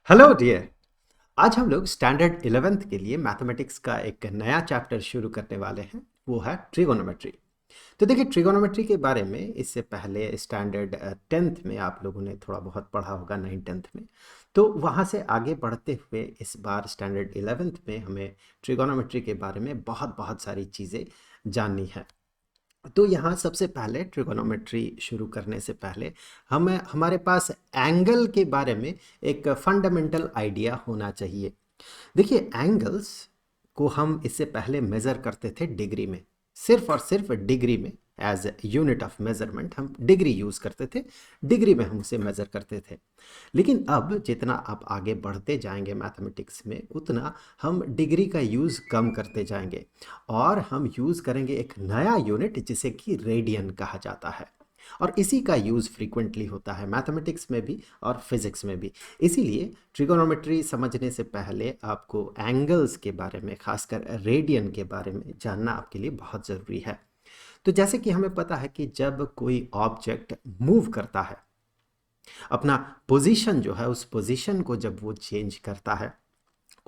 Hello dear. आज हम लोग स्टैंडर्ड 11th के लिए मैथमेटिक्स का एक नया चैप्टर शुरू करने वाले हैं। वो है ट्रिगोनोमेट्री। तो देखिए, ट्रिगोनोमेट्री के बारे में इससे पहले स्टैंडर्ड 10th में आप लोगों ने थोड़ा बहुत पढ़ा होगा, 9th 10th में। तो वहाँ से आगे बढ़ते हुए इस बार स्टैंडर्ड 11th में हमें ट्रिगोनोमेट्री के बारे में बहुत बहुत सारी चीज़ें जाननी है। तो यहाँ सबसे पहले ट्रिगोनोमेट्री शुरू करने से पहले हमें हमारे पास एंगल के बारे में एक फंडामेंटल आइडिया होना चाहिए। देखिए, एंगल्स को हम इससे पहले मेज़र करते थे डिग्री में, सिर्फ और सिर्फ डिग्री में। एज यूनिट ऑफ मेज़रमेंट हम डिग्री यूज़ करते थे, डिग्री में हम उसे मेज़र करते थे। लेकिन अब जितना आप आगे बढ़ते जाएंगे मैथमेटिक्स में, उतना हम डिग्री का यूज़ कम करते जाएंगे और हम यूज़ करेंगे एक नया यूनिट जिसे कि रेडियन कहा जाता है। और इसी का यूज़ फ्रीक्वेंटली होता है मैथमेटिक्स में भी और फिज़िक्स में भी। इसीलिए ट्रिगोनोमेट्री समझने से पहले आपको एंगल्स के बारे में, खासकर रेडियन के बारे में जानना आपके लिए बहुत ज़रूरी है। तो जैसे कि हमें पता है कि जब कोई ऑब्जेक्ट मूव करता है, अपना पोजीशन जो है, उस पोजीशन को जब वो चेंज करता है,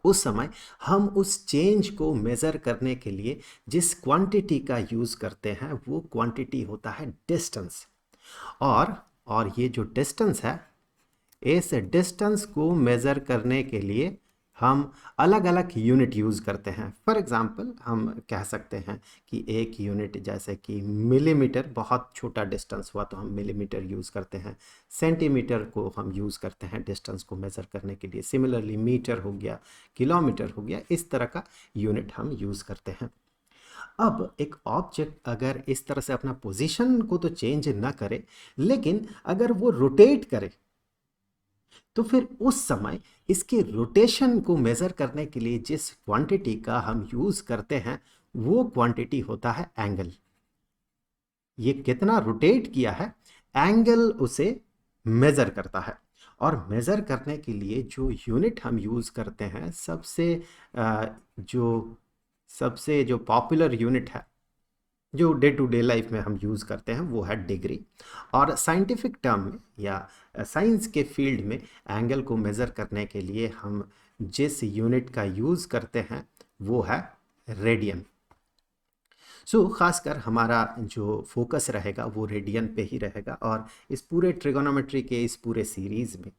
उस समय हम उस चेंज को मेज़र करने के लिए जिस क्वांटिटी का यूज़ करते हैं वो क्वांटिटी होता है डिस्टेंस। और ये जो डिस्टेंस है, इस डिस्टेंस को मेज़र करने के लिए हम अलग अलग यूनिट यूज़ करते हैं। फॉर एग्ज़ाम्पल हम कह सकते हैं कि एक यूनिट जैसे कि मिलीमीटर, बहुत छोटा डिस्टेंस हुआ तो हम मिलीमीटर यूज़ करते हैं। सेंटीमीटर को हम यूज़ करते हैं डिस्टेंस को मेज़र करने के लिए। सिमिलरली मीटर हो गया, किलोमीटर हो गया, इस तरह का यूनिट हम यूज़ करते हैं। अब एक ऑब्जेक्ट अगर इस तरह से अपना पोजीशन को तो चेंज ना करे, लेकिन अगर वो रोटेट करे, तो फिर उस समय इसके रोटेशन को मेज़र करने के लिए जिस क्वांटिटी का हम यूज़ करते हैं वो क्वांटिटी होता है एंगल। ये कितना रोटेट किया है, एंगल उसे मेज़र करता है। और मेज़र करने के लिए जो यूनिट हम यूज़ करते हैं, जो सबसे जो पॉपुलर यूनिट है, जो डे टू डे लाइफ में हम यूज़ करते हैं, वो है डिग्री। और साइंटिफिक टर्म में या साइंस के फील्ड में एंगल को मेज़र करने के लिए हम जिस यूनिट का यूज़ करते हैं वो है रेडियन। खासकर हमारा जो फोकस रहेगा वो रेडियन पे ही रहेगा, और इस पूरे ट्रिगोनोमेट्री के इस पूरे सीरीज़ में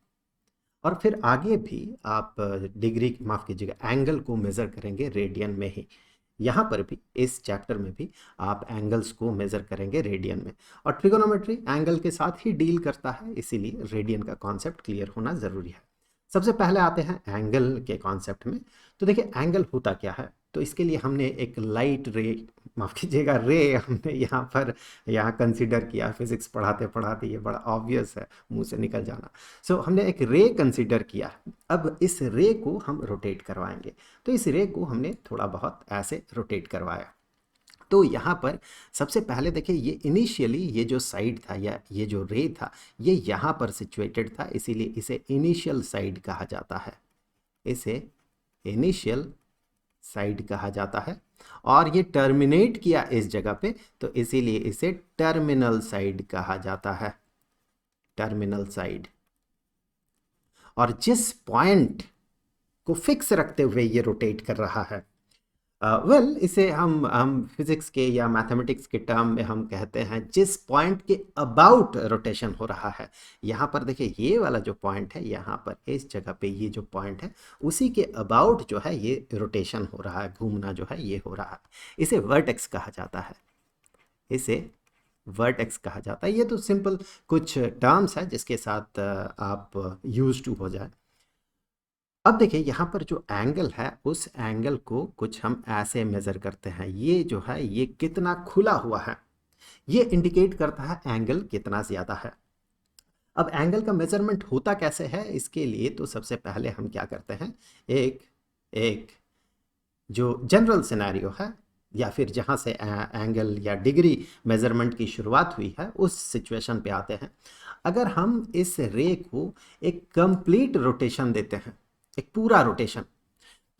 और फिर आगे भी आप डिग्री, माफ़ कीजिएगा, एंगल को मेज़र करेंगे रेडियन में ही। यहाँ पर भी इस चैप्टर में भी आप एंगल्स को मेज़र करेंगे रेडियन में। और ट्रिगोनोमेट्री एंगल के साथ ही डील करता है, इसीलिए रेडियन का कॉन्सेप्ट क्लियर होना ज़रूरी है। सबसे पहले आते हैं एंगल के कॉन्सेप्ट में। तो देखिए, एंगल होता क्या है। तो इसके लिए हमने एक लाइट रे, माफ़ कीजिएगा, रे हमने यहाँ कंसिडर किया। फिजिक्स पढ़ाते पढ़ाते ये बड़ा ऑब्वियस है मुंह से निकल जाना। हमने एक रे कंसिडर किया। अब इस रे को हम रोटेट करवाएंगे। तो इस रे को हमने थोड़ा बहुत ऐसे रोटेट करवाया। तो यहाँ पर सबसे पहले देखिए, ये इनिशियली ये जो साइड था या ये जो रे था, ये यहाँ पर सिचुएटेड था, इसीलिए इसे इनिशियल साइड कहा जाता है। इसे इनिशियल साइड कहा जाता है। और ये टर्मिनेट किया इस जगह पे, तो इसीलिए इसे टर्मिनल साइड कहा जाता है। Terminal side. और जिस पॉइंट को फिक्स रखते हुए ये रोटेट कर रहा है, इसे हम फिजिक्स के या मैथमेटिक्स के टर्म में हम कहते हैं जिस पॉइंट के अबाउट रोटेशन हो रहा है। यहाँ पर देखिए, ये वाला जो पॉइंट है, यहाँ पर इस जगह पे ये जो पॉइंट है, उसी के अबाउट जो है ये रोटेशन हो रहा है, घूमना जो है ये हो रहा है। इसे वर्टेक्स कहा जाता है। इसे वर्टेक्स कहा जाता है। ये तो सिंपल कुछ टर्म्स है जिसके साथ आप यूज टू हो जाए। अब देखिए, यहाँ पर जो एंगल है, उस एंगल को कुछ हम ऐसे मेज़र करते हैं। ये जो है, ये कितना खुला हुआ है, ये इंडिकेट करता है एंगल कितना ज़्यादा है। अब एंगल का मेज़रमेंट होता कैसे है, इसके लिए तो सबसे पहले हम क्या करते हैं, एक एक जो जनरल सिनेरियो है, या फिर जहाँ से एंगल या डिग्री मेज़रमेंट की शुरुआत हुई है, उस सिचुएशन पे आते हैं। अगर हम इस रे को एक कंप्लीट रोटेशन देते हैं, एक पूरा रोटेशन,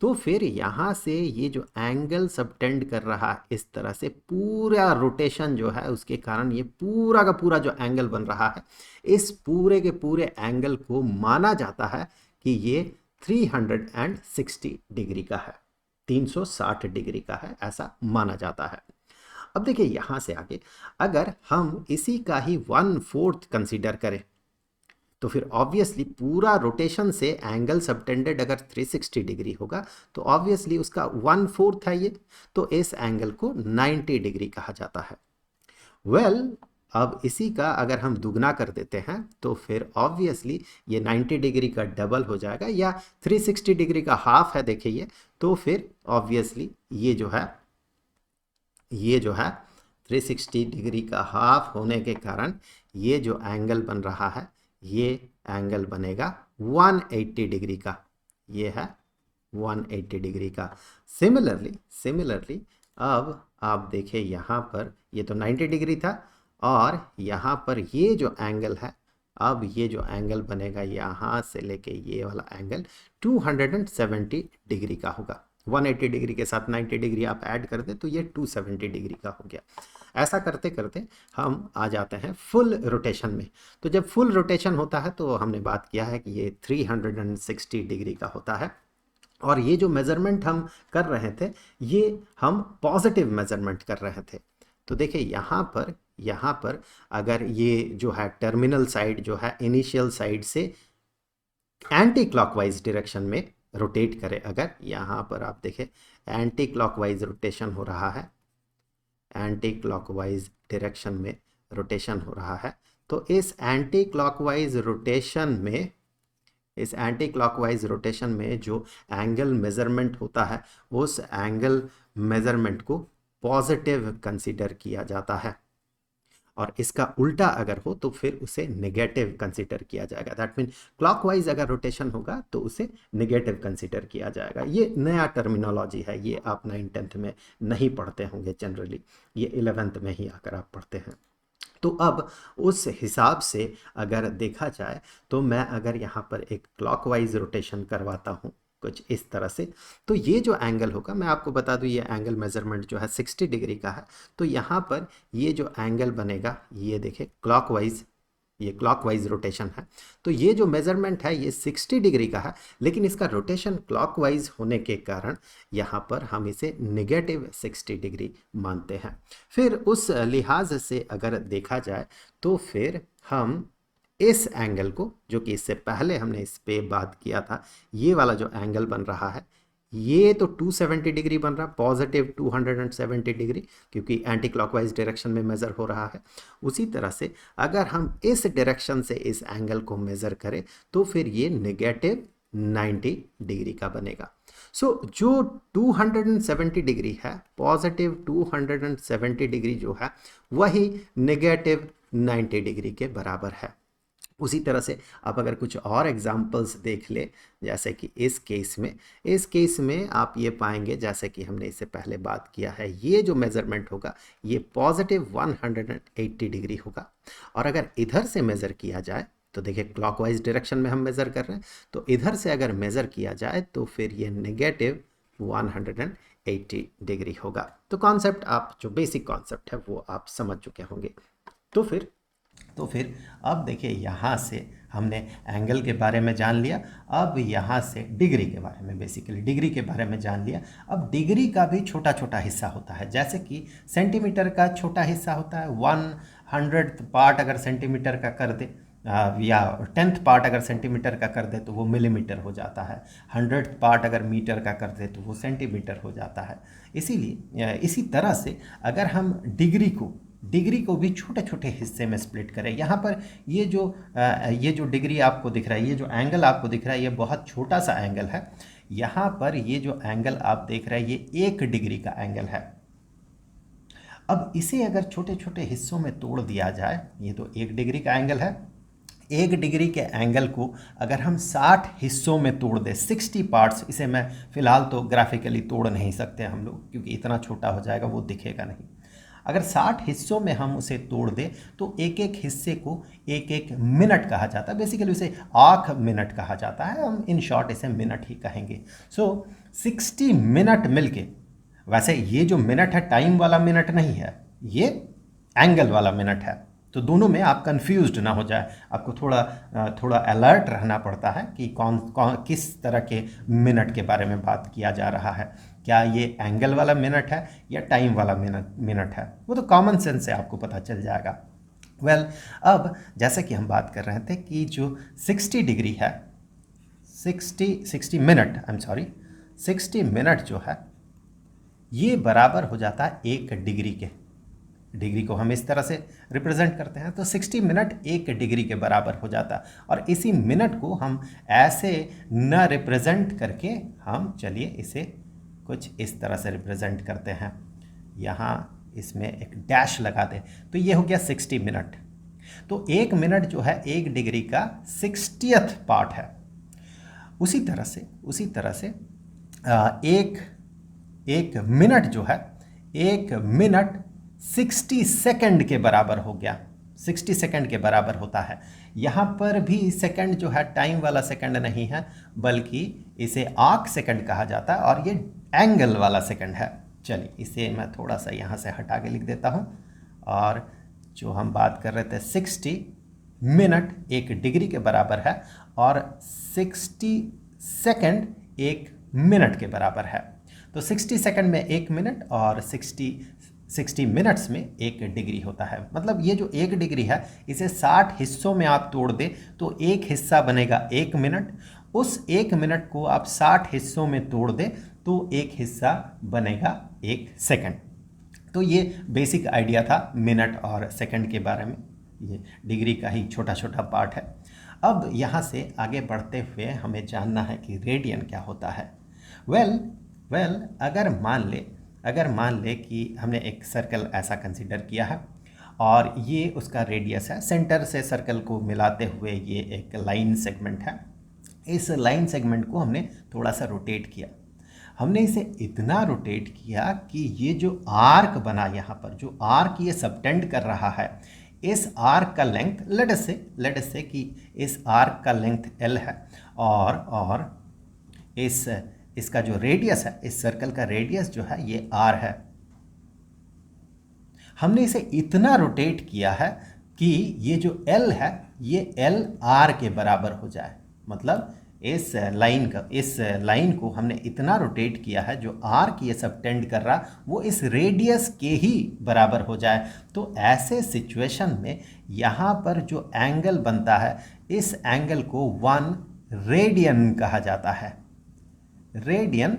तो फिर यहाँ से ये जो एंगल सबटेंड कर रहा है, इस तरह से पूरा रोटेशन जो है, उसके कारण ये पूरा का पूरा जो एंगल बन रहा है, इस पूरे के पूरे एंगल को माना जाता है कि ये 360 डिग्री का है, 360 डिग्री का है, ऐसा माना जाता है। अब देखिए यहाँ से आगे अगर हम इसी का ही 1/4 कंसीडर करें तो फिर ऑब्वियसली पूरा रोटेशन से एंगल सबटेंडेड अगर 360 डिग्री होगा तो ऑब्वियसली उसका 1/4 है ये, तो इस एंगल को 90 डिग्री कहा जाता है। अब इसी का अगर हम दुगना कर देते हैं तो फिर ऑब्वियसली ये 90 डिग्री का डबल हो जाएगा, या 360 डिग्री का हाफ है देखिए ये, तो फिर ऑब्वियसली ये जो है 360 डिग्री का हाफ होने के कारण ये जो एंगल बन रहा है ये एंगल बनेगा 180 डिग्री का, ये है 180 डिग्री का। सिमिलरली अब आप देखिए यहाँ पर ये तो 90 डिग्री था और यहाँ पर ये जो एंगल है, अब ये जो एंगल बनेगा यहाँ से लेके ये वाला एंगल 270 डिग्री का होगा। 180 डिग्री के साथ 90 डिग्री आप ऐड कर दें तो ये 270 डिग्री का हो गया। ऐसा करते करते हम आ जाते हैं फुल रोटेशन में। तो जब फुल रोटेशन होता है तो हमने बात किया है कि ये 360 डिग्री का होता है, और ये जो मेज़रमेंट हम कर रहे थे ये हम पॉजिटिव मेज़रमेंट कर रहे थे। तो देखिए यहाँ पर अगर ये जो है टर्मिनल साइड जो है इनिशियल साइड से एंटी क्लॉकवाइज डायरेक्शन में रोटेट करें, अगर यहाँ पर आप देखें एंटी क्लॉकवाइज रोटेशन हो रहा है, एंटी क्लॉकवाइज डायरेक्शन में रोटेशन हो रहा है, तो इस एंटी क्लॉकवाइज रोटेशन में जो एंगल मेज़रमेंट होता है उस एंगल मेज़रमेंट को पॉजिटिव कंसीडर किया जाता है, और इसका उल्टा अगर हो तो फिर उसे नेगेटिव कंसीडर किया जाएगा। दैट मीन क्लॉकवाइज अगर रोटेशन होगा तो उसे नेगेटिव कंसीडर किया जाएगा। ये नया टर्मिनोलॉजी है, ये आप 9th-10th में नहीं पढ़ते होंगे जनरली, ये 11th में ही आकर आप पढ़ते हैं। तो अब उस हिसाब से अगर देखा जाए तो मैं अगर यहाँ पर एक क्लॉकवाइज रोटेशन करवाता हूँ कुछ इस तरह से, तो ये जो एंगल होगा, मैं आपको बता दूं ये एंगल मेज़रमेंट जो है 60 डिग्री का है, तो यहाँ पर ये जो एंगल बनेगा ये देखिए ये क्लॉकवाइज रोटेशन है, तो ये जो मेज़रमेंट है ये 60 डिग्री का है, लेकिन इसका रोटेशन क्लॉकवाइज होने के कारण यहाँ पर हम इसे नेगेटिव 60 डिग्री मानते हैं। फिर उस लिहाज से अगर देखा जाए तो फिर हम इस एंगल को, जो कि इससे पहले हमने इस पे बात किया था, ये वाला जो एंगल बन रहा है ये तो 270 डिग्री बन रहा, पॉजिटिव 270 डिग्री, क्योंकि एंटी क्लॉकवाइज डायरेक्शन में मेज़र हो रहा है। उसी तरह से अगर हम इस डायरेक्शन से इस एंगल को मेज़र करें तो फिर ये नेगेटिव 90 डिग्री का बनेगा। सो जो 270 डिग्री है, पॉजिटिव 270 डिग्री जो है वही नेगेटिव 90 डिग्री के बराबर है। उसी तरह से आप अगर कुछ और एग्जाम्पल्स देख ले, जैसे कि इस केस में आप ये पाएंगे, जैसे कि हमने इससे पहले बात किया है, ये जो मेज़रमेंट होगा ये पॉजिटिव 180 डिग्री होगा, और अगर इधर से मेज़र किया जाए तो देखिए क्लॉकवाइज डायरेक्शन में हम मेज़र कर रहे हैं, तो इधर से अगर मेज़र किया जाए तो फिर ये नेगेटिव 180 डिग्री होगा। तो कॉन्सेप्ट आप जो बेसिक कॉन्सेप्ट है वो आप समझ चुके होंगे। तो फिर अब देखिए यहाँ से हमने एंगल के बारे में जान लिया, अब यहाँ से डिग्री के बारे में, बेसिकली डिग्री के बारे में जान लिया। अब डिग्री का भी छोटा छोटा हिस्सा होता है, जैसे कि सेंटीमीटर का छोटा हिस्सा होता है, 100th पार्ट अगर सेंटीमीटर का कर दे या 10th पार्ट अगर सेंटीमीटर का कर दे तो वो मिलीमीटर हो जाता है, 100th पार्ट अगर मीटर का कर दे तो वो सेंटीमीटर हो जाता है। इसीलिए इसी तरह से अगर हम डिग्री को भी छोटे छोटे हिस्से में स्प्लिट करें, यहाँ पर ये जो डिग्री आपको दिख रहा है, ये जो एंगल आपको दिख रहा है, ये बहुत छोटा सा एंगल है। यहाँ पर ये जो एंगल आप देख रहे हैं ये 1 डिग्री का एंगल है। अब इसे अगर छोटे छोटे हिस्सों में तोड़ दिया जाए, ये तो 1 डिग्री का एंगल है, 1 डिग्री के एंगल को अगर हम 60 हिस्सों में तोड़ दें, 60 पार्ट्स, इसे मैं फ़िलहाल तो ग्राफिकली तोड़ नहीं सकते हम लोग, क्योंकि इतना छोटा हो जाएगा वो दिखेगा नहीं। अगर 60 हिस्सों में हम उसे तोड़ दें तो एक एक हिस्से को 1-1 मिनट कहा जाता है, बेसिकली उसे आख मिनट कहा जाता है, हम इन शॉर्ट इसे मिनट ही कहेंगे। सो 60 मिनट मिलके, वैसे ये जो मिनट है टाइम वाला मिनट नहीं है, ये एंगल वाला मिनट है, तो दोनों में आप कंफ्यूज्ड ना हो जाए, आपको थोड़ा अलर्ट रहना पड़ता है कि कौन कौन किस तरह के मिनट के बारे में बात किया जा रहा है, क्या ये एंगल वाला मिनट है या टाइम वाला मिनट है, वो तो कॉमन सेंस से आपको पता चल जाएगा। अब जैसे कि हम बात कर रहे थे कि जो 60 डिग्री है, 60 minute, I am sorry, 60 minute जो है ये बराबर हो जाता है 1 डिग्री के। डिग्री को हम इस तरह से रिप्रेजेंट करते हैं, तो 60 मिनट 1 डिग्री के बराबर हो जाता है। और इसी मिनट को हम ऐसे न रिप्रेजेंट करके हम चलिए इसे कुछ इस तरह से रिप्रेजेंट करते हैं, यहाँ इसमें एक डैश लगा दें, तो ये हो गया 60 मिनट। तो 1 मिनट जो है 1 डिग्री का 60th पार्ट है। उसी तरह से एक मिनट जो है, 1 मिनट 60 सेकंड के बराबर हो गया, 60 सेकंड के बराबर होता है। यहाँ पर भी सेकंड जो है टाइम वाला सेकंड नहीं है, बल्कि इसे आर्क सेकंड कहा जाता है और ये एंगल वाला सेकंड है। चलिए इसे मैं थोड़ा सा यहाँ से हटा के लिख देता हूँ। और जो हम बात कर रहे थे 60 मिनट 1 डिग्री के बराबर है और 60 सेकंड 1 मिनट के बराबर है। तो 60 सेकंड में 1 मिनट और 60 मिनट्स में 1 डिग्री होता है। मतलब ये जो 1 डिग्री है इसे 60 हिस्सों में आप तोड़ दे तो एक हिस्सा बनेगा 1 मिनट, उस 1 मिनट को आप 60 हिस्सों में तोड़ दे तो एक हिस्सा बनेगा 1 सेकंड। तो ये बेसिक आइडिया था मिनट और सेकंड के बारे में, ये डिग्री का ही छोटा छोटा पार्ट है। अब यहाँ से आगे बढ़ते हुए हमें जानना है कि रेडियन क्या होता है। वेल अगर मान ले कि हमने एक सर्कल ऐसा कंसीडर किया है और ये उसका रेडियस है, सेंटर से सर्कल को मिलाते हुए ये एक लाइन सेगमेंट है। इस लाइन सेगमेंट को हमने थोड़ा सा रोटेट किया, हमने इसे इतना रोटेट किया कि ये जो आर्क बना, यहाँ पर जो आर्क ये सबटेंड कर रहा है, इस आर्क का लेंथ लेट अस से कि इस आर्क का लेंथ L है और इसका जो रेडियस है, इस सर्कल का रेडियस जो है ये R है। हमने इसे इतना रोटेट किया है कि ये जो L है ये L R के बराबर हो जाए। मतलब इस लाइन को हमने इतना रोटेट किया है, जो आर्क ये सबटेंड कर रहा वो इस रेडियस के ही बराबर हो जाए। तो ऐसे सिचुएशन में यहाँ पर जो एंगल बनता है, इस एंगल को 1 रेडियन कहा जाता है। रेडियन,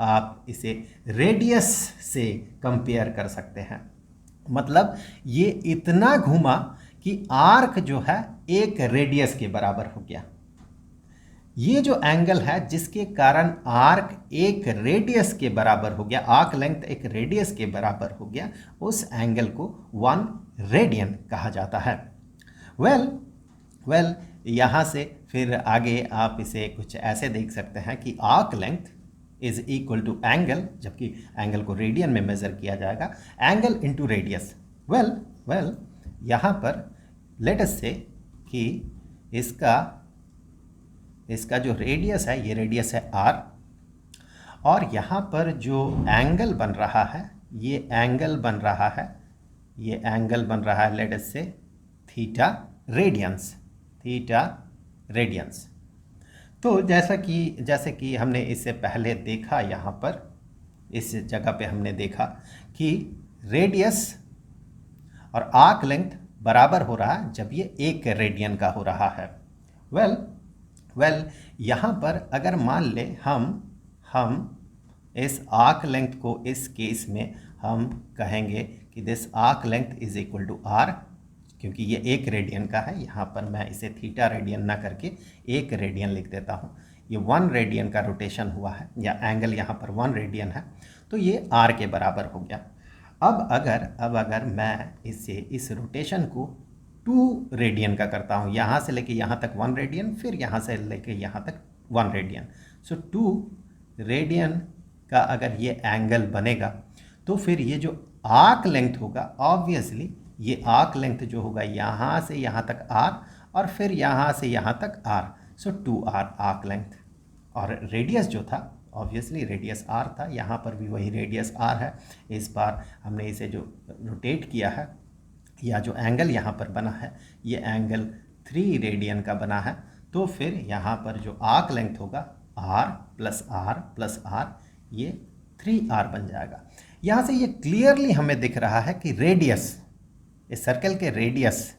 आप इसे रेडियस से कंपेयर कर सकते हैं। मतलब ये इतना घूमा कि आर्क जो है 1 रेडियस के बराबर हो गया। ये जो एंगल है जिसके कारण आर्क 1 रेडियस के बराबर हो गया, आर्क लेंथ 1 रेडियस के बराबर हो गया, उस एंगल को 1 रेडियन कहा जाता है। वेल यहाँ से फिर आगे आप इसे कुछ ऐसे देख सकते हैं कि arc length is equal to angle, जबकि एंगल को रेडियन में मेजर किया जाएगा, एंगल इंटू रेडियस। वेल यहाँ पर लेट अस से कि इसका जो रेडियस है, ये रेडियस है R, और यहाँ पर जो एंगल बन रहा है ये एंगल बन रहा है लेट अस से थीटा रेडियंस। तो जैसे कि हमने इससे पहले देखा, यहाँ पर इस जगह पे हमने देखा कि रेडियस और आर्क लेंथ बराबर हो रहा है जब ये 1 रेडियन का हो रहा है। वेल यहाँ पर अगर मान ले हम इस आर्क लेंथ को इस केस में हम कहेंगे कि this arc length is equal to R, क्योंकि ये 1 रेडियन का है। यहाँ पर मैं इसे थीटा रेडियन ना करके 1 रेडियन लिख देता हूँ। ये 1 रेडियन का रोटेशन हुआ है, या एंगल यहाँ पर 1 रेडियन है, तो ये R के बराबर हो गया। अब अगर मैं इस रोटेशन को 2 रेडियन का करता हूँ, यहाँ से लेके यहाँ तक 1 रेडियन, फिर यहाँ से लेके यहाँ तक 1 रेडियन, सो 2 रेडियन का अगर ये एंगल बनेगा तो फिर ये जो आर्क लेंथ होगा, ऑब्वियसली ये आर्क लेंथ जो होगा यहाँ से यहाँ तक R और फिर यहाँ से यहाँ तक R, सो 2R आर्क लेंथ। और रेडियस जो था, ऑब्वियसली रेडियस R था, यहाँ पर भी वही रेडियस R है। इस बार हमने इसे जो रोटेट किया है या जो एंगल यहाँ पर बना है ये एंगल 3 रेडियन का बना है, तो फिर यहाँ पर जो आर्क लेंथ होगा r प्लस r ये 3r बन जाएगा। यहाँ से ये क्लियरली हमें दिख रहा है कि रेडियस, इस सर्कल के रेडियस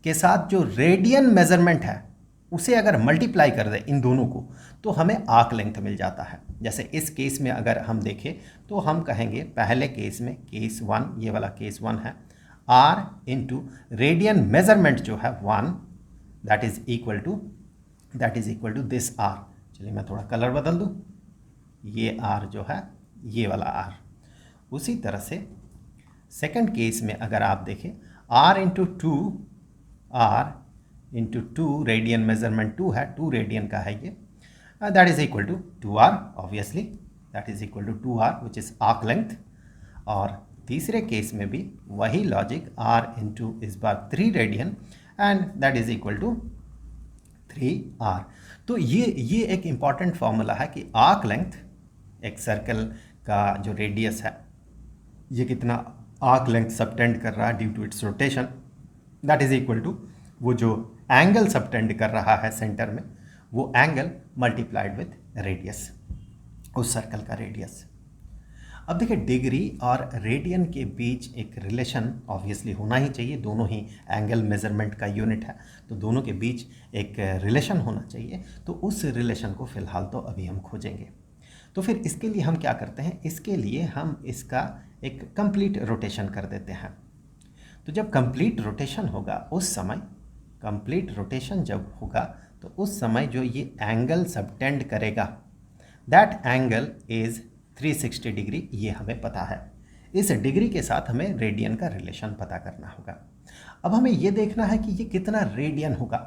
के साथ जो रेडियन मेजरमेंट है उसे अगर मल्टीप्लाई कर दे इन दोनों को तो हमें आर्क लेंथ मिल जाता है। जैसे इस केस में अगर हम देखें तो हम कहेंगे पहले केस में केस 1, ये वाला केस 1 है, r इंटू रेडियन मेजरमेंट जो है 1 that is equal to this r। चलिए मैं थोड़ा कलर बदल दूँ, ये r जो है ये वाला r। उसी तरह से सेकंड केस में अगर आप देखें r इंटू 2 रेडियन मेजरमेंट 2 है, 2 रेडियन का है ये, that is equal to 2r obviously, that is equal to 2r which is arc length. और तीसरे केस में भी वही लॉजिक, r इंटू इस बार 3 radian and that is equal to 3r। तो ये एक इम्पॉर्टेंट फॉर्मूला है कि आर्क लेंथ, एक सर्कल का जो रेडियस है ये कितना आर्क लेंथ सबटेंड कर रहा है due to its rotation, that is equal to वो जो एंगल सबटेंड कर रहा है सेंटर में वो एंगल मल्टीप्लाइड विथ रेडियस, उस सर्कल का रेडियस। अब देखिए डिग्री और रेडियन के बीच एक रिलेशन ऑब्वियसली होना ही चाहिए, दोनों ही एंगल मेजरमेंट का यूनिट है तो दोनों के बीच एक रिलेशन होना चाहिए। तो उस रिलेशन को फिलहाल तो अभी हम खोजेंगे। तो फिर इसके लिए हम क्या करते हैं, इसके लिए हम इसका एक कंप्लीट रोटेशन कर देते हैं। तो जब कंप्लीट रोटेशन होगा उस समय, कंप्लीट रोटेशन जब होगा तो उस समय जो ये एंगल सबटेंड करेगा दैट एंगल इज 360 डिग्री, ये हमें पता है। इस डिग्री के साथ हमें रेडियन का रिलेशन पता करना होगा। अब हमें ये देखना है कि ये कितना रेडियन होगा।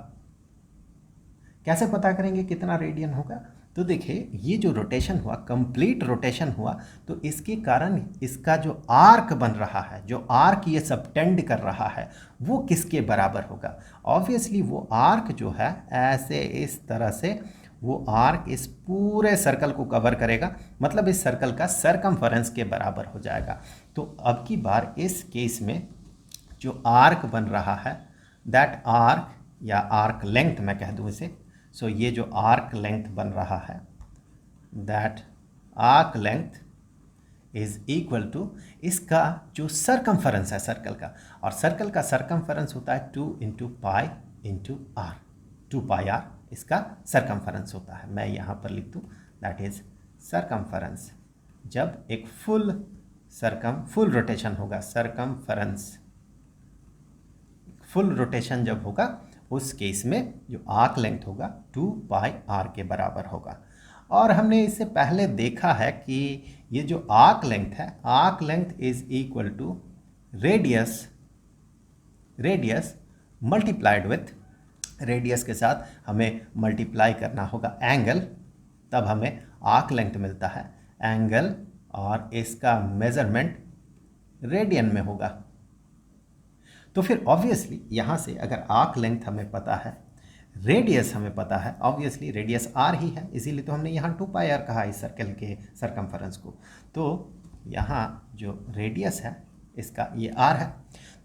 कैसे पता करेंगे कितना रेडियन होगा? तो देखिए ये जो रोटेशन हुआ, कंप्लीट रोटेशन हुआ, तो इसके कारण इसका जो आर्क बन रहा है, जो आर्क ये सबटेंड कर रहा है वो किसके बराबर होगा? ऑब्वियसली वो आर्क जो है ऐसे इस तरह से वो आर्क इस पूरे सर्कल को कवर करेगा, मतलब इस सर्कल का सरकमफेरेंस के बराबर हो जाएगा। तो अब की बार इस केस में जो आर्क बन रहा है दैट आर्क, या आर्क लेंथ मैं कह दूँ इसे, सो ये जो आर्क लेंथ बन रहा है that arc length is equal to इसका जो सरकमफेरेंस है सर्कल का, और सर्कल का सरकमफेरेंस होता है 2 into pi into r, 2 pi r इसका सरकमफेरेंस होता है। मैं यहाँ पर लिख दूँ दैट इज सरकमफेरेंस। जब एक फुल रोटेशन होगा, सरकमफेरेंस फुल रोटेशन जब होगा उस केस में जो आर्क लेंथ होगा 2 पाई आर के बराबर होगा। और हमने इससे पहले देखा है कि ये जो आर्क लेंथ है, arc length is equal to radius multiplied with, radius के साथ हमें मल्टीप्लाई करना होगा एंगल, तब हमें आर्क लेंथ मिलता है। एंगल और इसका मेजरमेंट रेडियन में होगा। तो फिर ऑब्वियसली यहाँ से अगर आर्क लेंथ हमें पता है, रेडियस हमें पता है, ऑब्वियसली रेडियस आर ही है, इसीलिए तो हमने यहाँ 2 पाई आर कहा इस सर्कल के सरकमफेरेंस को। तो यहाँ जो रेडियस है इसका ये आर है,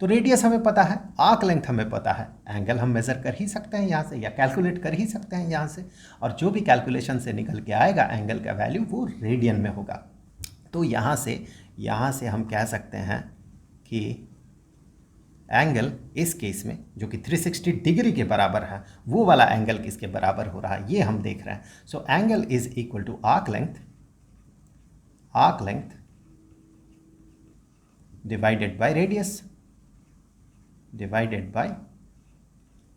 तो रेडियस हमें पता है, आर्क लेंथ हमें पता है, एंगल हम मेज़र कर ही सकते हैं यहाँ से या कैलकुलेट कर ही सकते हैं यहाँ से, और जो भी कैलकुलेशन से निकल के आएगा एंगल का वैल्यू वो रेडियन में होगा। तो यहाँ से हम कह सकते हैं कि एंगल इस केस में जो कि 360 डिग्री के बराबर है, वो वाला एंगल किसके बराबर हो रहा है ये हम देख रहे हैं। So angle is equal to arc length divided by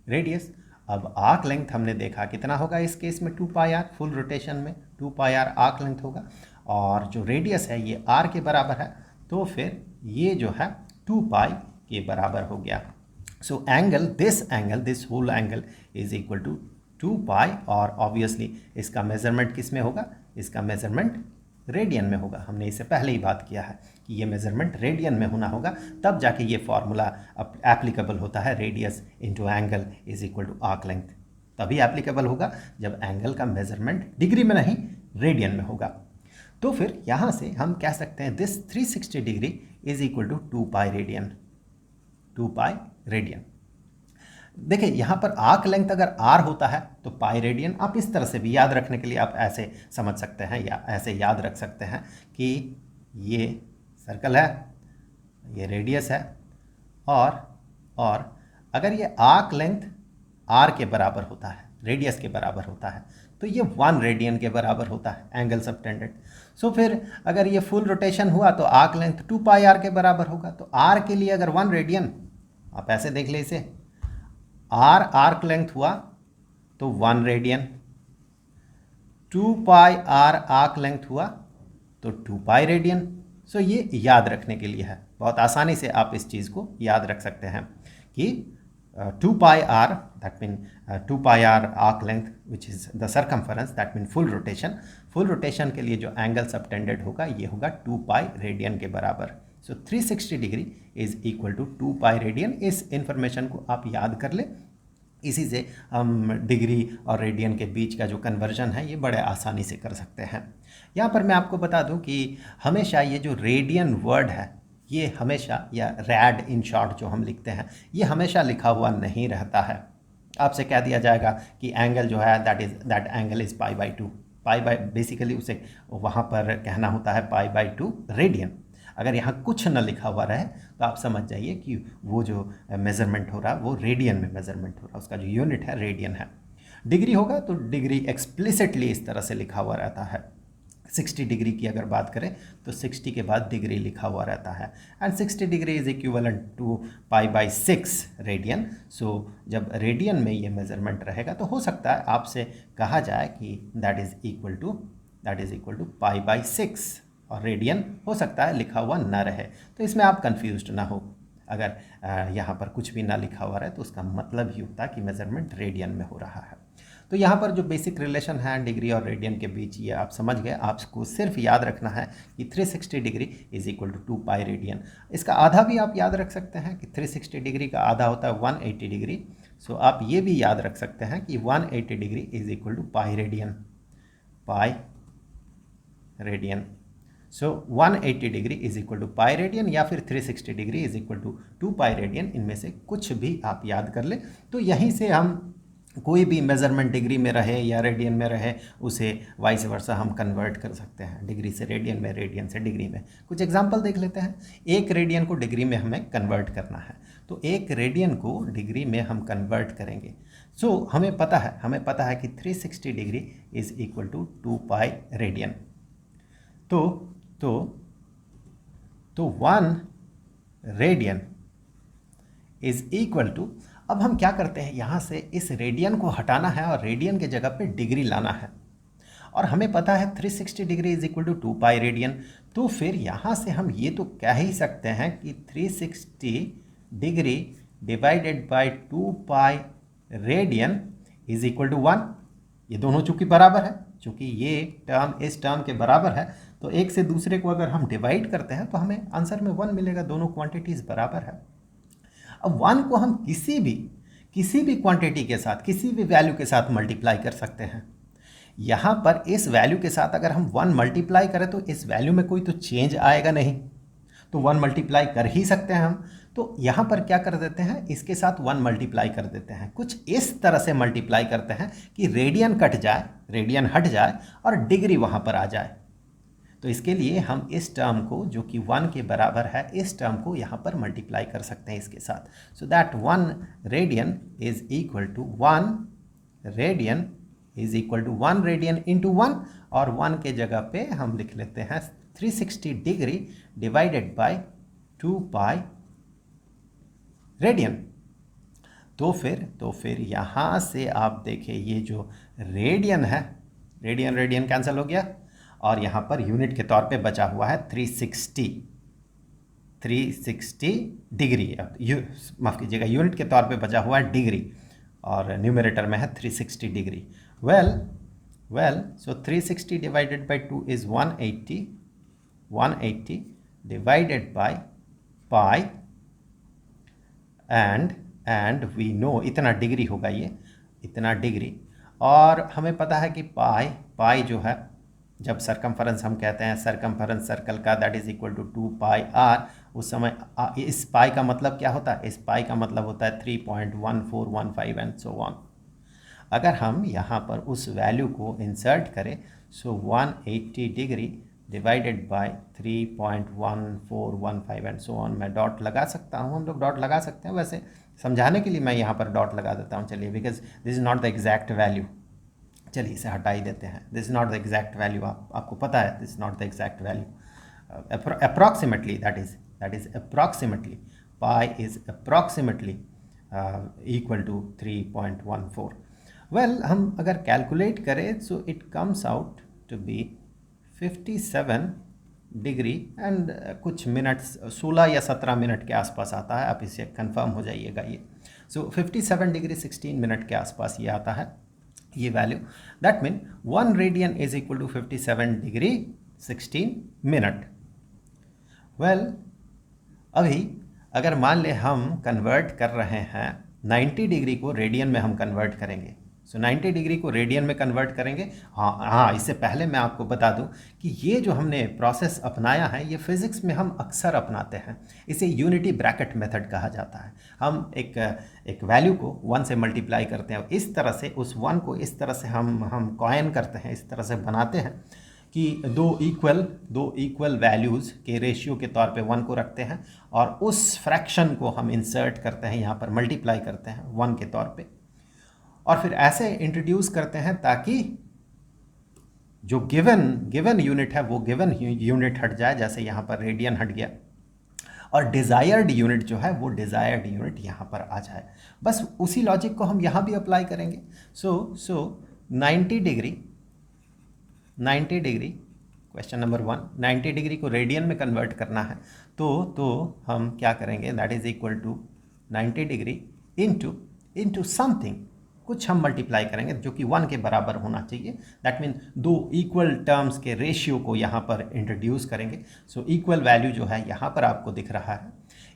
radius. अब आर्क लेंथ हमने देखा कितना होगा इस केस में 2 पाई आर, फुल रोटेशन में 2 पाई आर आर्क लेंथ होगा, और जो रेडियस है ये आर के बराबर है, तो फिर ये जो है 2 पाई के बराबर हो गया। So this whole angle is equal to 2 pi, और ऑब्वियसली इसका मेजरमेंट किस में होगा? इसका मेजरमेंट रेडियन में होगा। हमने इससे पहले ही बात किया है कि ये मेजरमेंट रेडियन में होना होगा, तब जाके ये फॉर्मूला एप्लीकेबल होता है, radius into angle is equal to arc length. तभी एप्लीकेबल होगा जब एंगल का मेजरमेंट डिग्री में नहीं रेडियन में होगा। तो फिर यहाँ से हम कह सकते हैं this 360 degree is equal to 2 pi radian. 2 pi radian. देखिए यहाँ पर आर्क लेंथ अगर r होता है तो पाई रेडियन। आप इस तरह से भी याद रखने के लिए आप ऐसे समझ सकते हैं या ऐसे याद रख सकते हैं कि ये सर्कल है, ये रेडियस है, और अगर ये आर्क लेंथ r के बराबर होता है, रेडियस के बराबर होता है, तो ये 1 रेडियन के बराबर होता है एंगल सबटेंडेड। सो फिर अगर ये फुल रोटेशन हुआ तो आर्क लेंथ 2 पाई r के बराबर होगा। तो r के लिए अगर 1 रेडियन, आप ऐसे देख ले इसे, r आर्क लेंथ हुआ तो 1 रेडियन, 2 पाई r आर्क लेंथ हुआ तो 2 पाई रेडियन। सो ये याद रखने के लिए है, बहुत आसानी से आप इस चीज़ को याद रख सकते हैं कि 2 पाई r, that mean 2 pi r arc length which is the circumference, that mean full rotation. Full rotation के लिए जो एंगल सबटेंडेड होगा ये होगा 2 पाई रेडियन के बराबर। So 360 degree is equal to 2 pi radian. इस इंफॉर्मेशन को आप याद कर ले। इसी से हम डिग्री और रेडियन के बीच का जो कन्वर्जन है ये बड़े आसानी से कर सकते हैं। यहाँ पर मैं आपको बता दूँ कि हमेशा ये जो रेडियन वर्ड है ये हमेशा, या रैड इन शॉर्ट जो हम लिखते हैं, ये हमेशा लिखा हुआ नहीं रहता है। आपसे कह दिया जाएगा कि एंगल जो है that angle is pi by 2, pi by, basically उसे वहाँ पर कहना होता है पाई बाई 2 रेडियन। अगर यहाँ कुछ न लिखा हुआ रहे तो आप समझ जाइए कि वो जो मेज़रमेंट हो रहा है वो रेडियन में मेज़रमेंट हो रहा है, उसका जो यूनिट है रेडियन है। डिग्री होगा तो डिग्री एक्सप्लिसिटली इस तरह से लिखा हुआ रहता है। 60 डिग्री की अगर बात करें तो 60 के बाद डिग्री लिखा हुआ रहता है, and 60 degree is equivalent to pi by 6 radian. So जब रेडियन में ये मेज़रमेंट रहेगा तो हो सकता है आपसे कहा जाए कि that is equal to pi by 6, और रेडियन हो सकता है लिखा हुआ ना रहे। तो इसमें आप कंफ्यूज्ड ना हो। अगर यहाँ पर कुछ भी ना लिखा हुआ रहे तो उसका मतलब ही होता है कि मेज़रमेंट रेडियन में हो रहा है। तो यहाँ पर जो बेसिक रिलेशन है डिग्री और रेडियन के बीच, ये आप समझ गए। आपको सिर्फ याद रखना है कि 360 degree is equal to 2 pi radian. इसका आधा भी आप याद रख सकते हैं कि 360 डिग्री का आधा होता है 180 डिग्री। सो आप ये भी याद रख सकते हैं कि 180 degree is equal to pi radian. So 180 degree is equal to pi radian, या फिर 360 degree is equal to 2 pi radian. इनमें से कुछ भी आप याद कर ले। तो यहीं से हम कोई भी मेज़रमेंट डिग्री में रहे या रेडियन में रहे उसे वाइस वर्सा हम कन्वर्ट कर सकते हैं, डिग्री से रेडियन में, रेडियन से डिग्री में। कुछ एग्जांपल देख लेते हैं। एक रेडियन को डिग्री में हमें कन्वर्ट करना है, तो एक रेडियन को डिग्री में हम कन्वर्ट करेंगे। सो हमें पता है कि 360 degree is equal to 2 pi radian. तो 1 रेडियन इज इक्वल टू, अब हम क्या करते हैं, यहाँ से इस रेडियन को हटाना है और रेडियन के जगह पे डिग्री लाना है। और हमें पता है 360 degree is equal to 2 pi radian. तो फिर यहाँ से हम ये तो कह ही सकते हैं कि 360 degree divided by 2 pi radian is equal to 1। ये दोनों चूंकि बराबर है, चूंकि ये टर्म इस टर्म के बराबर है, तो एक से दूसरे को अगर हम डिवाइड करते हैं तो हमें आंसर में 1 मिलेगा। दोनों क्वांटिटीज़ बराबर है। अब 1 को हम किसी भी क्वांटिटी के साथ, किसी भी वैल्यू के साथ मल्टीप्लाई कर सकते हैं। यहाँ पर इस वैल्यू के साथ अगर हम 1 मल्टीप्लाई करें तो इस वैल्यू में कोई तो चेंज आएगा नहीं, तो 1 मल्टीप्लाई कर ही सकते हैं हम। तो यहाँ पर क्या कर देते हैं, इसके साथ 1 मल्टीप्लाई कर देते हैं। कुछ इस तरह से मल्टीप्लाई करते हैं कि रेडियन कट जाए, रेडियन हट जाए और डिग्री वहाँ पर आ जाए। तो इसके लिए हम इस टर्म को, जो कि 1 के बराबर है, इस टर्म को यहाँ पर मल्टीप्लाई कर सकते हैं इसके साथ। So that 1 radian is equal to 1 radian into 1, और 1 के जगह पे हम लिख लेते हैं 360 degree divided by 2 pi radian. तो फिर यहाँ से आप देखिए ये जो रेडियन है, रेडियन कैंसिल हो गया, और यहाँ पर यूनिट के तौर पे बचा हुआ है 360 डिग्री। माफ़ कीजिएगा, यूनिट के तौर पे बचा हुआ है डिग्री, और न्यूमरेटर में है 360 degree. Well so 360 divided by 2 is 180 divided by pi, and we know इतना डिग्री होगा, ये इतना डिग्री। और हमें पता है कि पाई जो है, जब सरकमफरेंस हम कहते हैं, सरकमफरेंस सर्कल का, that is equal to 2 pi r, उस समय इस पाई का मतलब क्या होता है, इस पाई का मतलब होता है 3.1415 एंड सो ऑन। अगर हम यहाँ पर उस वैल्यू को इंसर्ट करें, सो 180 degree divided by 3.1415 and so on, मैं डॉट लगा सकता हूँ, हम लोग डॉट लगा सकते हैं, वैसे समझाने के लिए मैं यहाँ पर डॉट लगा देता हूँ, चलिए, because this is not the exact value. चलिए इसे हटा ही देते हैं, this is not the exact value, आपको पता है this is not the exact value. Approximately, that is approximately, pi is approximately equal to 3.14. Well, हम अगर कैलकुलेट करें, so it comes out to be 57 degree and कुछ minutes, 16 या 17 minute के आसपास आता है, आप इसे कंफर्म हो जाइएगा ये। सो 57 डिग्री 16 मिनट के आसपास ये आता है, ये value. That mean 1 radian is equal to 57 degree 16 minute. Well, अभी अगर मान ले हम कन्वर्ट कर रहे हैं 90 डिग्री को रेडियन में हम कन्वर्ट करेंगे, सो 90 डिग्री को रेडियन में कन्वर्ट करेंगे। हाँ, इससे पहले मैं आपको बता दूं कि ये जो हमने प्रोसेस अपनाया है, ये फिज़िक्स में हम अक्सर अपनाते हैं, इसे यूनिटी ब्रैकेट मेथड कहा जाता है। हम एक वैल्यू को 1 से मल्टीप्लाई करते हैं, इस तरह से उस 1 को इस तरह से हम कॉइन करते हैं, इस तरह से बनाते हैं कि दो इक्वल वैल्यूज़ के रेशियो के तौर पे 1 को रखते हैं और उस फ्रैक्शन को हम इंसर्ट करते हैं, यहाँ पर मल्टीप्लाई करते हैं 1 के तौर पे, और फिर ऐसे इंट्रोड्यूस करते हैं ताकि जो गिवन यूनिट है वो गिवन यूनिट हट जाए, जैसे यहाँ पर रेडियन हट गया, और डिज़ायर्ड यूनिट जो है वो डिज़ायर्ड यूनिट यहाँ पर आ जाए। बस उसी लॉजिक को हम यहाँ भी अप्लाई करेंगे। So 90 degree, question number 1, 90 degree को रेडियन में कन्वर्ट करना है, तो हम क्या करेंगे, that is equal to 90 degree into something, कुछ हम मल्टीप्लाई करेंगे जो कि 1 के बराबर होना चाहिए। दैट मीन दो इक्वल टर्म्स के रेशियो को यहाँ पर इंट्रोड्यूस करेंगे। सो इक्वल वैल्यू जो है यहाँ पर आपको दिख रहा है,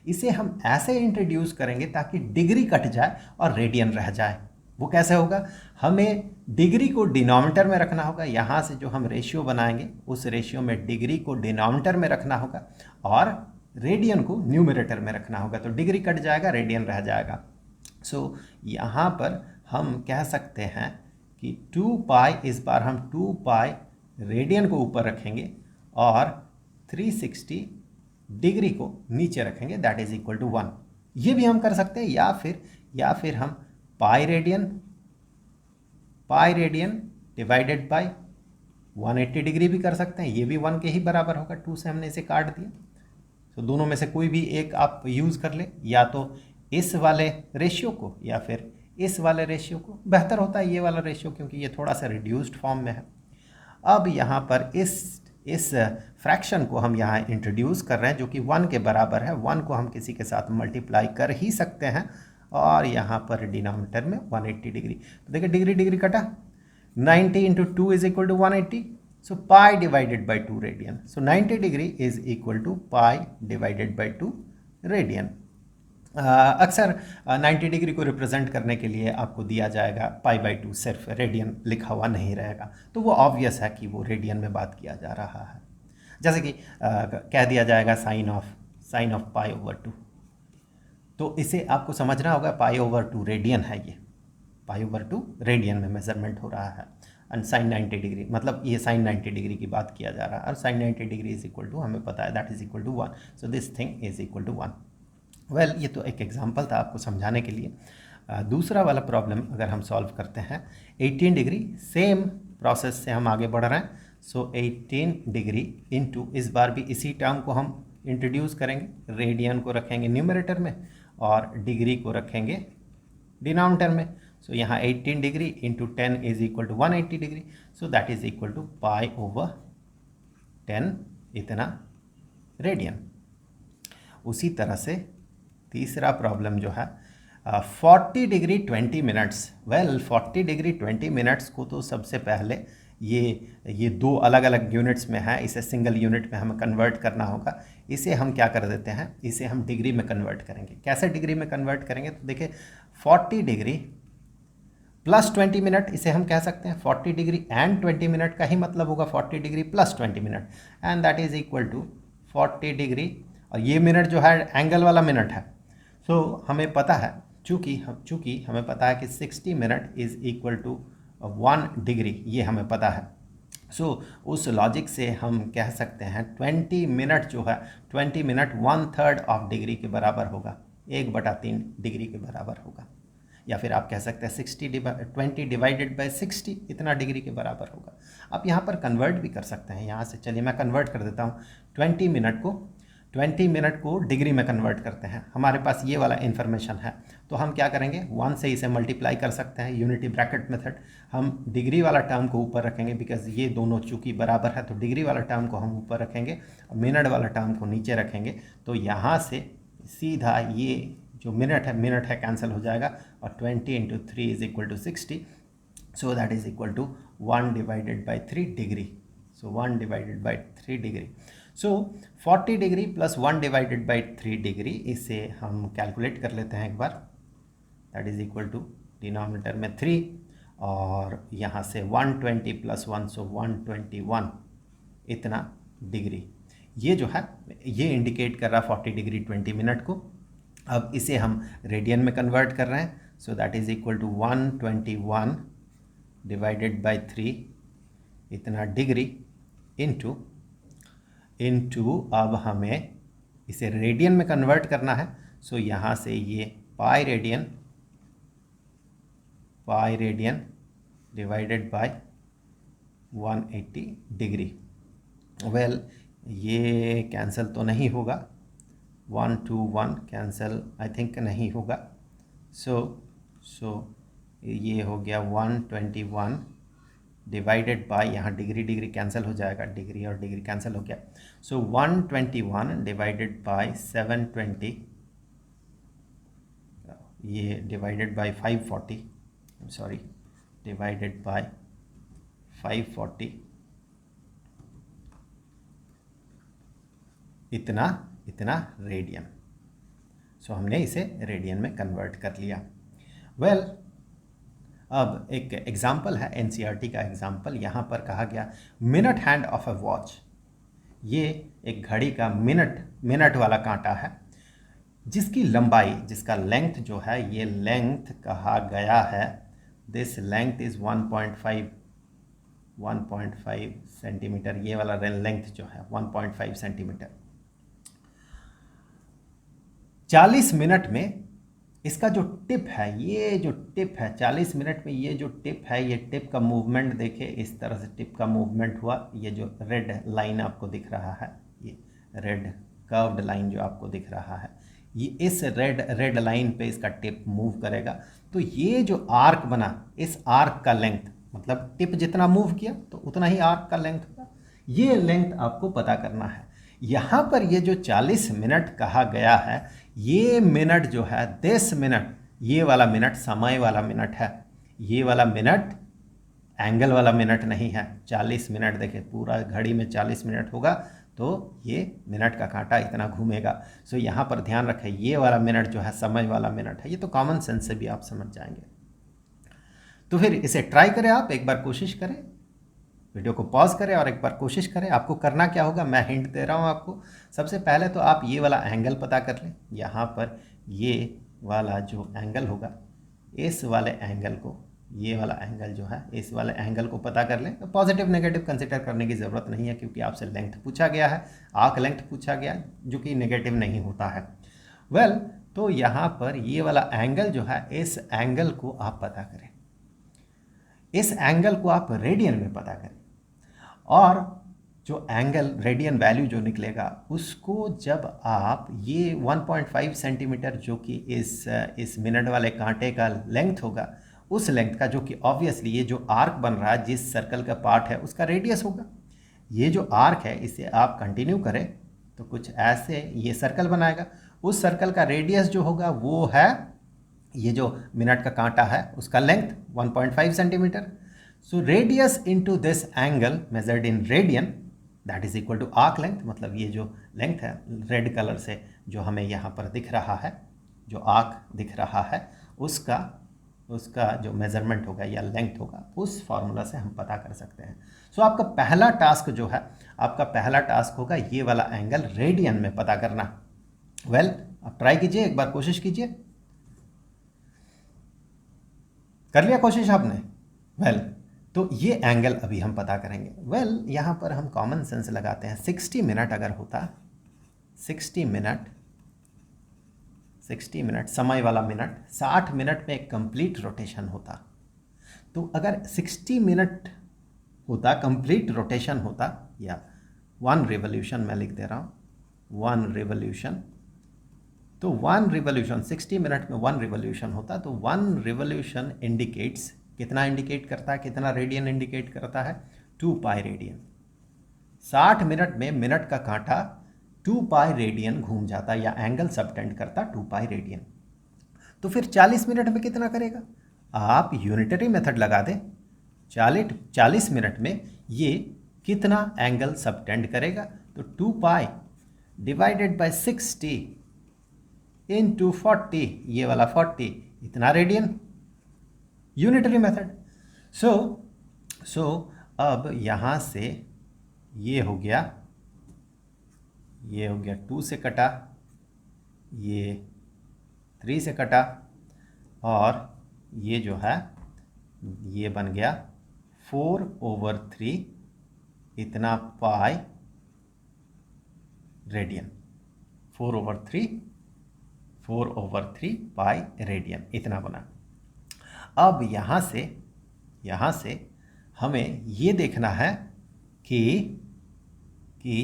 इसे हम ऐसे इंट्रोड्यूस करेंगे ताकि डिग्री कट जाए और रेडियन रह जाए। वो कैसे होगा, हमें डिग्री को डिनोमिनेटर में रखना होगा, यहाँ से जो हम रेशियो बनाएंगे उस रेशियो में डिग्री को डिनोमिनेटर में रखना होगा और रेडियन को न्यूमरेटर में रखना होगा, तो डिग्री कट जाएगा, रेडियन रह जाएगा। सो यहाँ पर हम कह सकते हैं कि 2 पाई, इस बार हम 2 पाई रेडियन को ऊपर रखेंगे और 360 डिग्री को नीचे रखेंगे, दैट इज इक्वल टू 1। ये भी हम कर सकते हैं, या फिर हम pi radian divided by 180 degree भी कर सकते हैं, ये भी 1 के ही बराबर होगा। 2 से हमने इसे काट दिया, तो दोनों में से कोई भी एक आप यूज़ कर ले, या तो इस वाले रेशियो को या फिर इस वाले रेशियो को। बेहतर होता है ये वाला रेशियो, क्योंकि ये थोड़ा सा रिड्यूस्ड फॉर्म में है। अब यहाँ पर इस फ्रैक्शन को हम यहाँ इंट्रोड्यूस कर रहे हैं जो कि 1 के बराबर है। 1 को हम किसी के साथ मल्टीप्लाई कर ही सकते हैं, और यहाँ पर डिनोमिनेटर में 180 डिग्री, तो देखिए डिग्री कटा, 90 into 2 is equal to 180, so pi divided by 2 radian. So 90 degree is equal to pi divided by 2 radian. अक्सर 90 डिग्री को रिप्रेजेंट करने के लिए आपको दिया जाएगा पाई बाई 2, सिर्फ रेडियन लिखा हुआ नहीं रहेगा, तो वो ऑब्वियस है कि वो रेडियन में बात किया जा रहा है। जैसे कि कह दिया जाएगा साइन ऑफ पाई ओवर 2, तो इसे आपको समझना होगा, पाई ओवर 2 रेडियन है, ये पाई ओवर 2 रेडियन में मेजरमेंट हो रहा है, एंड साइन 90 डिग्री, मतलब ये साइन 90 डिग्री की बात किया जा रहा है, और sine 90 degree is equal to, हमें पता है that is equal to 1, so this thing is equal to 1। Well, ये तो एक एग्जांपल था आपको समझाने के लिए। दूसरा वाला प्रॉब्लम अगर हम सॉल्व करते हैं, 18 डिग्री, सेम प्रोसेस से हम आगे बढ़ रहे हैं। सो 18 डिग्री इंटू, इस बार भी इसी टर्म को हम इंट्रोड्यूस करेंगे, रेडियन को रखेंगे न्यूमरेटर में और डिग्री को रखेंगे डिनोमिनेटर में। सो यहाँ 18 degree into 10 is equal to 180 degree, so that is equal to pi over 10 इतना रेडियन। उसी तरह से तीसरा प्रॉब्लम जो है 40 degree 20 minutes. Well, 40 degree 20 minutes को तो सबसे पहले ये दो अलग अलग यूनिट्स में है, इसे सिंगल यूनिट में हमें कन्वर्ट करना होगा। इसे हम क्या कर देते हैं, इसे हम डिग्री में कन्वर्ट करेंगे। कैसे डिग्री में कन्वर्ट करेंगे, तो देखिए 40 डिग्री प्लस 20 मिनट, इसे हम कह सकते हैं 40 डिग्री एंड 20 मिनट का ही मतलब होगा 40 degree plus 20 minute, and that is equal to 40 degree और ये मिनट जो है एंगल वाला मिनट है। सो हमें पता है, चूँकि हमें पता है कि 60 minute is equal to 1 degree, ये हमें पता है। सो उस लॉजिक से हम कह सकते हैं 20 मिनट जो है, 20 मिनट 1/3 ऑफ डिग्री के बराबर होगा, 1/3 डिग्री के बराबर होगा। या फिर आप कह सकते हैं 20 डिवाइडेड बाई 60 इतना डिग्री के बराबर होगा। आप यहाँ पर कन्वर्ट भी कर सकते हैं, यहाँ से चलिए मैं कन्वर्ट कर देता हूँ। 20 मिनट को डिग्री में कन्वर्ट करते हैं। हमारे पास ये वाला इन्फॉर्मेशन है, तो हम क्या करेंगे, 1 से इसे मल्टीप्लाई कर सकते हैं, यूनिटी ब्रैकेट मेथड। हम डिग्री वाला टर्म को ऊपर रखेंगे, बिकॉज ये दोनों चूँकि बराबर है, तो डिग्री वाला टर्म को हम ऊपर रखेंगे और मिनट वाला टर्म को नीचे रखेंगे। तो यहाँ से सीधा ये जो मिनट है कैंसिल हो जाएगा, और 20 × 3 is equal to 60, so that is equal to 1 divided by 3 degree. So 1 divided by 3 degree. So 40 degree plus 1 divided by 3 degree, इसे हम कैलकुलेट कर लेते हैं एक बार। That is equal to denominator में 3 और यहाँ से 120 प्लस 1, सो 121 इतना डिग्री। ये जो है ये इंडिकेट कर रहा है 40 डिग्री 20 मिनट को। अब इसे हम रेडियन में कन्वर्ट कर रहे हैं, so that is equal to 121 divided by 3 इतना डिग्री इनटू अब हमें इसे रेडियन में कन्वर्ट करना है। सो यहाँ से ये pi radian divided by 180 degree. Well ये कैंसिल तो नहीं होगा, 1 2 1 कैंसिल आई थिंक नहीं होगा। सो ये हो गया 121 डिवाइडेड बाय, यहाँ डिग्री कैंसिल हो जाएगा, डिग्री और डिग्री कैंसिल हो गया। सो 121 डिवाइडेड बाय 720, ये divided by 540, sorry divided by 540 इतना रेडियन। सो हमने इसे रेडियन में कन्वर्ट कर लिया। वेल अब एक एग्जाम्पल है एनसीईआरटी का एग्जाम्पल। यहाँ पर कहा गया minute hand of a watch. ये एक घड़ी का मिनट वाला कांटा है, जिसकी लंबाई, जिसका लेंथ जो है, ये लेंथ कहा गया है, दिस लेंथ इज 1.5 सेंटीमीटर। ये वाला लेंथ जो है 1.5 सेंटीमीटर। 40 मिनट में इसका जो टिप है, ये जो टिप है 40 मिनट में, ये जो टिप है, ये टिप का मूवमेंट देखिए, इस तरह से टिप का मूवमेंट हुआ। ये जो रेड लाइन आपको दिख रहा है, ये रेड कर्व्ड लाइन जो आपको दिख रहा है, ये इस रेड लाइन पे इसका टिप मूव करेगा। तो ये जो आर्क बना, इस आर्क का लेंथ, मतलब टिप जितना मूव किया तो उतना ही आर्क का लेंथ होगा। ये लेंथ आपको पता करना है। यहाँ पर ये जो 40 मिनट कहा गया है, ये मिनट जो है 10 मिनट, ये वाला मिनट समय वाला मिनट है, ये वाला मिनट एंगल वाला मिनट नहीं है। 40 मिनट देखिए, पूरा घड़ी में 40 मिनट होगा तो ये मिनट का कांटा इतना घूमेगा। सो यहाँ पर ध्यान रखें, ये वाला मिनट जो है समय वाला मिनट है। ये तो कॉमन सेंस से भी आप समझ जाएंगे। तो फिर इसे ट्राई करें, आप एक बार कोशिश करें, वीडियो को पॉज करें और एक बार कोशिश करें। आपको करना क्या होगा, मैं हिंट दे रहा हूँ आपको। सबसे पहले तो आप ये वाला एंगल पता कर लें। यहाँ पर ये वाला जो एंगल होगा, इस वाले एंगल को, ये वाला एंगल जो है, इस वाले एंगल को पता कर लें। पॉजिटिव नेगेटिव कंसिडर करने की ज़रूरत नहीं है, क्योंकि आपसे लेंथ पूछा गया है, आर्क लेंथ पूछा गया, जो कि नेगेटिव नहीं होता है। वेल तो यहाँ पर ये वाला एंगल जो है, इस एंगल को आप पता करें, इस एंगल को आप रेडियन में पता करें, और जो एंगल रेडियन वैल्यू जो निकलेगा, उसको जब आप ये 1.5 सेंटीमीटर जो कि इस मिनट वाले कांटे का लेंथ होगा, उस लेंथ का, जो कि ऑब्वियसली ये जो आर्क बन रहा है, जिस सर्कल का पार्ट है, उसका रेडियस होगा। ये जो आर्क है, इसे आप कंटिन्यू करें तो कुछ ऐसे ये सर्कल बनाएगा। उस सर्कल का रेडियस जो होगा वो है, ये जो मिनट का कांटा है उसका length 1.5 centimetre. So radius into this angle measured in radian, that is equal to arc length. मतलब ये जो लेंथ है रेड कलर से जो हमें यहाँ पर दिख रहा है, जो आर्क दिख रहा है, उसका उसका जो मेज़रमेंट होगा या लेंथ होगा उस फार्मूला से हम पता कर सकते हैं। सो आपका पहला टास्क जो है, आपका पहला टास्क होगा ये वाला एंगल रेडियन में पता करना। वेल, आप ट्राई कीजिए, एक बार कोशिश कीजिए। कर लिया कोशिश आपने? वेल, तो ये एंगल अभी हम पता करेंगे। वेल, यहाँ पर हम कॉमन सेंस लगाते हैं। 60 मिनट अगर होता, 60 मिनट समय वाला मिनट, 60 मिनट में एक कंप्लीट रोटेशन होता, तो अगर 60 मिनट होता, कंप्लीट रोटेशन होता, या 1 रिवोल्यूशन मैं लिख दे रहा हूँ, 1 रिवोल्यूशन, तो 1 रिवोल्यूशन 60 मिनट में 1 रिवोल्यूशन होता, तो 1 रिवोल्यूशन इंडिकेट्स, कितना इंडिकेट करता है, कितना रेडियन इंडिकेट करता है? 2 पाई रेडियन। 60 मिनट में मिनट का कांटा 2 पाई रेडियन घूम जाता या एंगल सबटेंड करता 2 पाई रेडियन। तो फिर 40 मिनट में कितना करेगा? आप यूनिटरी मेथड लगा दें, 40 मिनट में ये कितना एंगल सबटेंड करेगा? तो 2 पाई डिवाइडेड बाय 60 इंटू 40, ये वाला 40, इतना रेडियन, यूनिटरी मेथड। सो अब यहाँ से ये हो गया 2 से कटा, ये 3 से कटा, और ये जो है ये बन गया 4/3 इतना पाई रेडियन, 4/3 पाई रेडियन इतना बना। अब यहाँ से हमें ये देखना है कि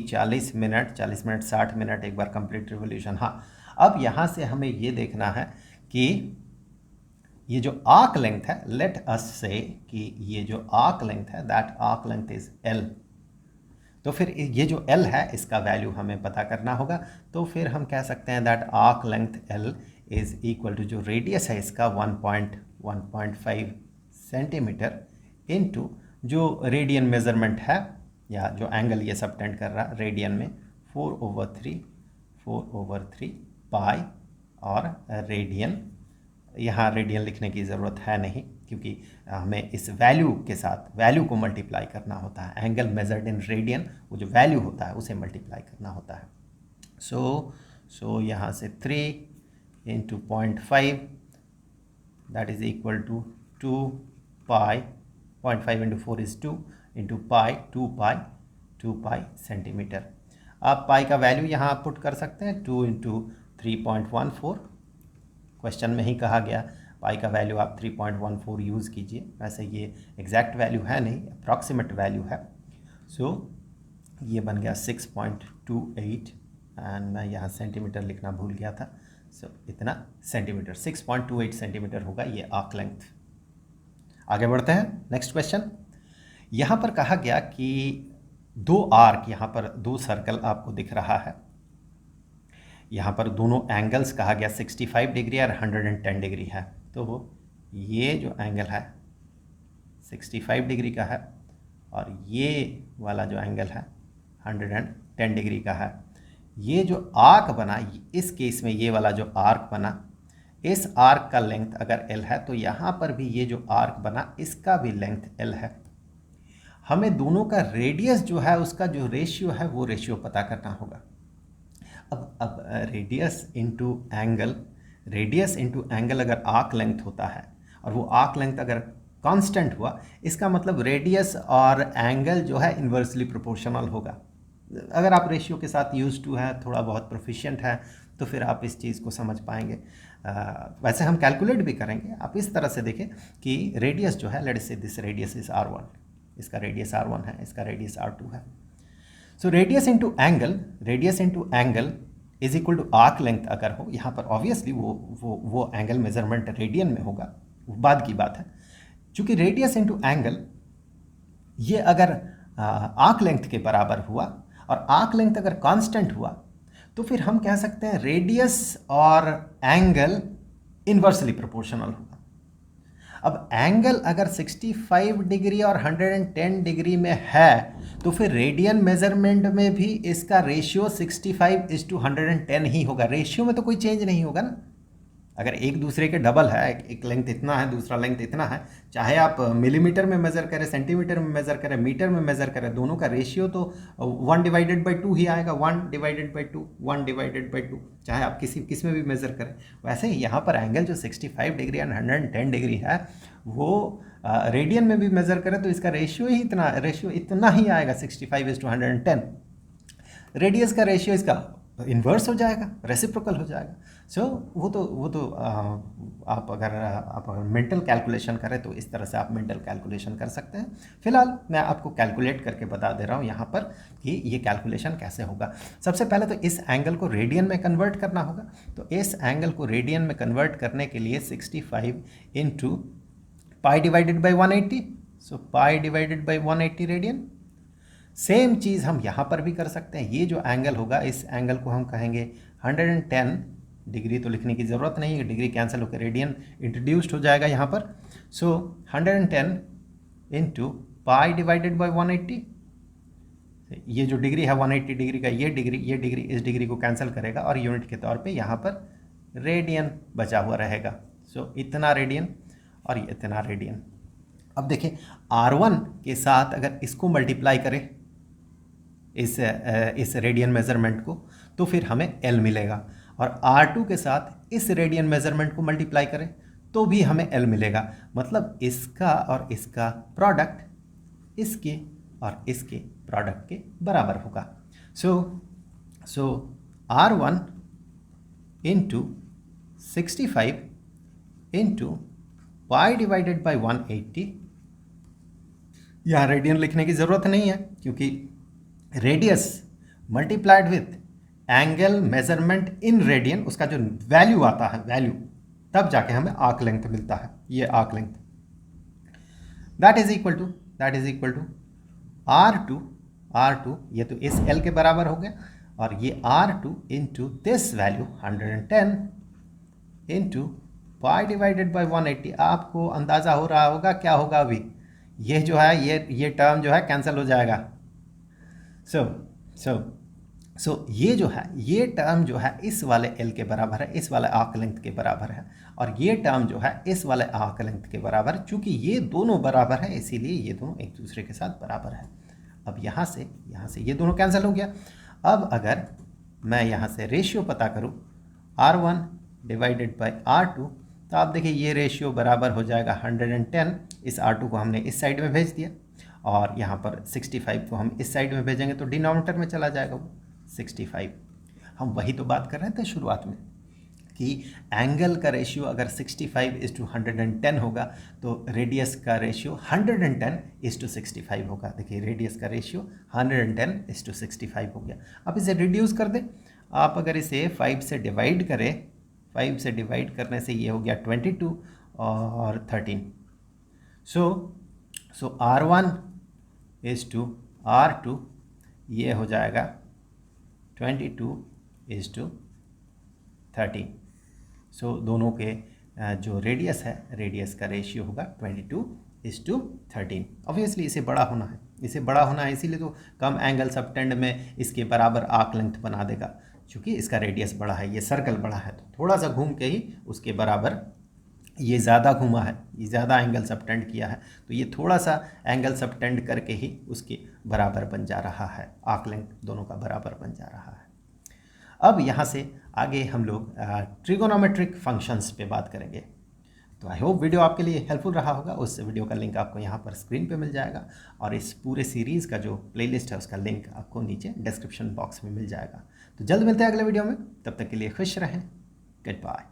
40 मिनट 60 मिनट, एक बार कंप्लीट रिवोल्यूशन। हाँ, अब यहाँ से हमें ये देखना है कि ये जो आर्क लेंथ है, लेट अस से कि ये जो आर्क लेंथ है, that arc length is L। तो फिर ये जो L है इसका वैल्यू हमें पता करना होगा। तो फिर हम कह सकते हैं that arc length L is equal to, जो रेडियस है इसका 1.5 सेंटीमीटर, इनटू जो रेडियन मेजरमेंट है या जो एंगल ये सबटेंड कर रहा रेडियन में, 4/3 पाई, और रेडियन, यहाँ रेडियन लिखने की ज़रूरत है नहीं क्योंकि हमें इस वैल्यू के साथ वैल्यू को मल्टीप्लाई करना होता है। एंगल मेजर्ड इन रेडियन, वो जो वैल्यू होता है उसे मल्टीप्लाई करना होता है। सो यहाँ से 3 into 0.5 that is equal to 2 pi, 0.5 into 4 is 2 into pi, 2 pi centimetre. आप पाई का वैल्यू यहाँ पुट कर सकते हैं, 2 इंटू 3.14, क्वेश्चन में ही कहा गया पाई का वैल्यू आप 3.14 यूज़ कीजिए। वैसे ये एग्जैक्ट वैल्यू है नहीं, अप्रॉक्सीमेट वैल्यू है। सो ये बन गया 6.28, एंड मैं यहाँ सेंटीमीटर लिखना भूल गया था। सो इतना सेंटीमीटर, 6.28 सेंटीमीटर होगा ये आर्क लेंथ। आगे बढ़ते हैं, नेक्स्ट क्वेश्चन। यहाँ पर कहा गया कि 2 आर्क, यहाँ पर 2 सर्कल आपको दिख रहा है। यहाँ पर दोनों एंगल्स कहा गया 65 डिग्री और 110 डिग्री है। तो ये जो एंगल है 65 डिग्री का है, और ये वाला जो एंगल है 110 डिग्री का है। ये जो आर्क बना, इस केस में ये वाला जो आर्क बना, इस आर्क का लेंथ अगर L है, तो यहाँ पर भी ये जो आर्क बना इसका भी लेंथ L है। हमें दोनों का रेडियस जो है उसका जो रेशियो है वो रेशियो पता करना होगा। अब रेडियस इनटू एंगल अगर आर्क लेंथ होता है, और वो आर्क लेंथ अगर कांस्टेंट हुआ, इसका मतलब रेडियस और एंगल जो है इन्वर्सली प्रोपोर्शनल होगा। अगर आप रेशियो के साथ यूज टू है, थोड़ा बहुत प्रोफिशिएंट है, तो फिर आप इस चीज़ को समझ पाएंगे। वैसे हम कैलकुलेट भी करेंगे। आप इस तरह से देखें कि रेडियस जो है, let's say this radius is R1, इसका रेडियस R1 है, इसका रेडियस R2 है। So radius into angle is equal to arc length अगर हो, यहाँ पर ऑब्वियसली वो एंगल मेजरमेंट रेडियन में होगा, बाद की बात है। चूंकि रेडियस इनटू एंगल ये अगर आर्क लेंथ के बराबर हुआ और आर्क लेंथ अगर कांस्टेंट हुआ, तो फिर हम कह सकते हैं रेडियस और एंगल इन्वर्सली प्रोपोर्शनल होगा। अब एंगल अगर 65 डिग्री और 110 डिग्री में है, तो फिर रेडियन मेजरमेंट में भी इसका रेशियो 65:110 ही होगा। रेशियो में तो कोई चेंज नहीं होगा ना। अगर एक दूसरे के डबल है, एक लेंथ इतना है दूसरा लेंथ इतना है, चाहे आप मिलीमीटर में मेज़र करें, सेंटीमीटर में मेज़र करें, मीटर में मेज़र करें, दोनों का रेशियो तो 1/2 ही आएगा। 1/2, 1/2, चाहे आप किस में भी मेज़र करें। वैसे ही यहाँ पर एंगल जो 65 डिग्री एंड 110 डिग्री है, वो रेडियन में भी मेज़र करें तो इसका रेशियो इतना ही आएगा, 65:110। रेडियस का रेशियो इसका इन्वर्स हो जाएगा, रेसिप्रोकल हो जाएगा। सो वो तो आप अगर मेंटल कैलकुलेशन करें तो इस तरह से आप मेंटल कैलकुलेशन कर सकते हैं। फिलहाल मैं आपको कैलकुलेट करके बता दे रहा हूँ यहाँ पर कि ये कैलकुलेशन कैसे होगा। सबसे पहले तो इस एंगल को रेडियन में कन्वर्ट करना होगा। तो इस एंगल को रेडियन में कन्वर्ट करने के लिए 65 into pi divided by 180, so pi divided by 180 radian. Same चीज़ हम यहाँ पर भी कर सकते हैं। ये जो एंगल होगा, इस एंगल को हम कहेंगे 110 डिग्री, तो लिखने की ज़रूरत नहीं है, डिग्री कैंसिल होकर रेडियन इंट्रोड्यूस्ड हो जाएगा यहाँ पर। सो 110 इंटू पाई डिवाइडेड बाई 180, ये जो डिग्री है 180 डिग्री का, ये डिग्री इस डिग्री को कैंसिल करेगा और यूनिट के तौर पे यहाँ पर रेडियन बचा हुआ रहेगा। सो इतना रेडियन और ये इतना रेडियन। अब देखिए R1 के साथ अगर इसको मल्टीप्लाई करें, इस रेडियन मेज़रमेंट को, तो फिर हमें L मिलेगा, और R2 के साथ इस रेडियन मेज़रमेंट को मल्टीप्लाई करें तो भी हमें L मिलेगा। मतलब इसका और इसका प्रोडक्ट इसके और इसके प्रोडक्ट के बराबर होगा। सो R1 into 65 into pi divided by 180, यहाँ रेडियन लिखने की ज़रूरत नहीं है क्योंकि radius multiplied with angle measurement in radian, उसका जो वैल्यू आता है, वैल्यू, तब जाके हमें आर्क लेंथ मिलता है। ये arc length that is equal to R2, ये तो इस L के बराबर हो गया, और ये R2 into this value 110 into pi divided by 180। आपको अंदाज़ा हो रहा होगा क्या होगा अभी, ये जो है ये टर्म जो है कैंसिल हो जाएगा। सो ये जो है, ये टर्म जो है इस वाले L के बराबर है, इस वाले आर्क लेंथ के बराबर है, और ये टर्म जो है इस वाले आर्क लेंथ के बराबर है। चूँकि ये दोनों बराबर है इसीलिए ये दोनों एक दूसरे के साथ बराबर है। अब यहाँ से ये दोनों कैंसिल हो गया। अब अगर मैं यहाँ से रेशियो पता करूँ R1 डिवाइडेड बाई R2, तो आप देखिए ये रेशियो बराबर हो जाएगा 110। इस R2 को हमने इस साइड में भेज दिया, और यहाँ पर 65 को हम इस साइड में भेजेंगे तो डिनोमिनेटर में चला जाएगा वो 65। हम वही तो बात कर रहे थे शुरुआत में कि एंगल का रेशियो अगर 65:110 होगा तो रेडियस का रेशियो 110:65 होगा। देखिए रेडियस का रेशियो 110:65 हो गया। अब इसे रिड्यूस कर दें आप, अगर इसे 5 से डिवाइड करें, 5 से डिवाइड करने से ये हो गया 22 और 13। सो R1:R2 ये हो जाएगा 22:13। सो दोनों के जो रेडियस है, रेडियस का रेशियो होगा 22:13। ऑब्वियसली इसे बड़ा होना है, इसीलिए तो कम एंगल सबटेंड में इसके बराबर आर्क लेंथ बना देगा, क्योंकि इसका रेडियस बड़ा है, ये सर्कल बड़ा है, तो थोड़ा सा घूम के ही उसके बराबर, ये ज़्यादा घूमा है, ये ज़्यादा एंगल सबटेंड किया है, तो ये थोड़ा सा एंगल सबटेंड करके ही उसके बराबर बन जा रहा है, आर्क लेंथ दोनों का बराबर बन जा रहा है। अब यहाँ से आगे हम लोग ट्रिगोनोमेट्रिक फंक्शंस पे बात करेंगे। तो आई होप वीडियो आपके लिए हेल्पफुल रहा होगा। उस वीडियो का लिंक आपको यहाँ पर स्क्रीन पे मिल जाएगा, और इस पूरे सीरीज़ का जो प्लेलिस्ट है उसका लिंक आपको नीचे डिस्क्रिप्शन बॉक्स में मिल जाएगा। तो जल्द मिलते हैं अगले वीडियो में, तब तक के लिए खुश रहें, गुड बाय।